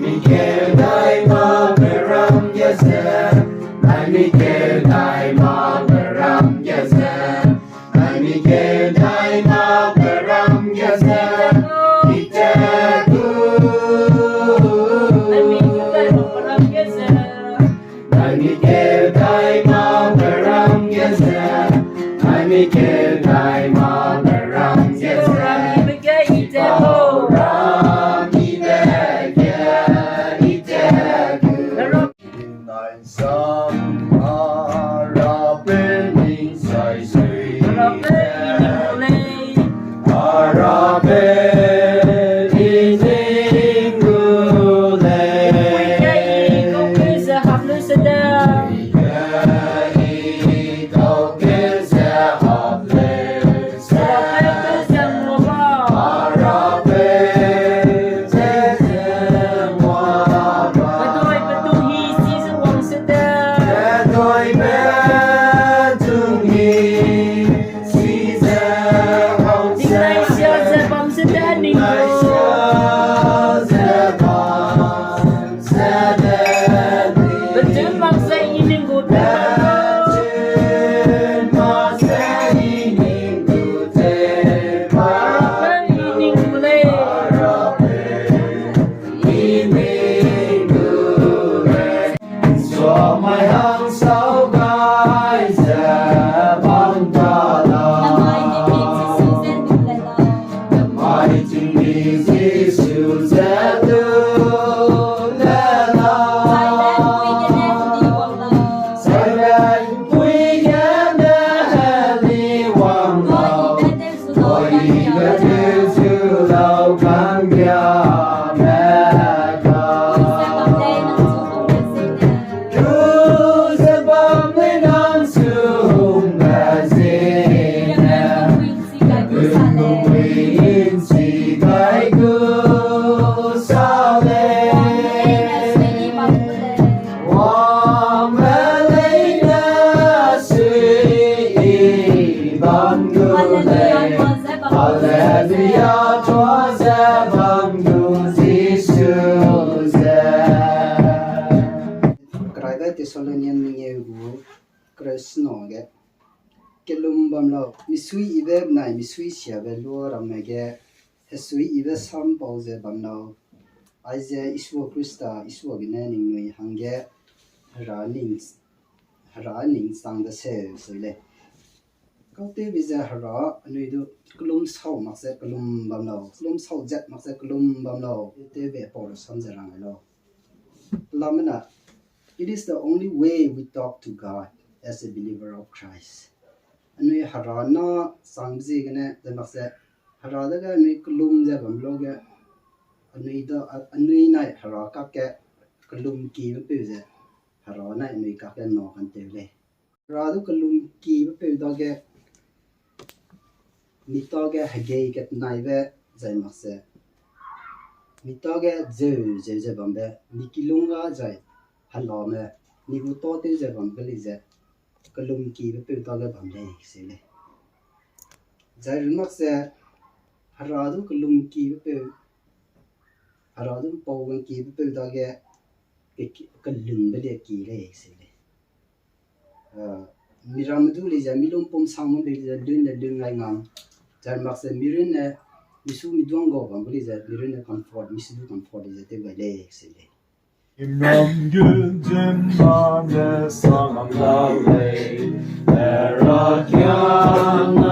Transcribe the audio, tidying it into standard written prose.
Michael dai Mabaram Yazar Michael dai Mabaram Yazar Michael dai Mabaram Yazar Itaku Michael dai Mabaram Yazar Michael dai Mabaram Yazar Thessalonian Ningu, Cresnoge, Kelum Bamlo, Misui Ibe Nai, Misui Siavelo, Ramege, Hesui Ibe Sam Pose Bamno, Isaiah Iswa Christa, Iswa Ginning, Hange, running, sang the sail, so le. Cote Viza Hara, Nudu, Glum's home, Maxa Glum Bamno, Glum's home, Jet Maxa Glum Bamno, Tebe Polo Sanzerangelo. Lamina. It is the only way we talk to God as a believer of Christ. Anui harana sangzi gane the makse harada ga anui kulum ja bamloge anui nai haraka ke kulum ki pe je harana anui ka ke no kan te le radu kulum ki pe doge nitoge hage ke nai ve jai makse nitoge je bambe nikilunga jai Hello, me. Nibu to te je bam belize. Kalum ki be pe to le bam le se le. Jai mak se haradu kalum ki be pe haradu pawang ki be pe to ge kalum be le ki le se le. Miramadu le ja milum pom sang be le dun lai ngam. Jai mak se mirin ne misu midwang go bam belize mirin ne comfort misu comfort je te be le se le. Imram Gülcüm Mane Sanam Laley Erak Yana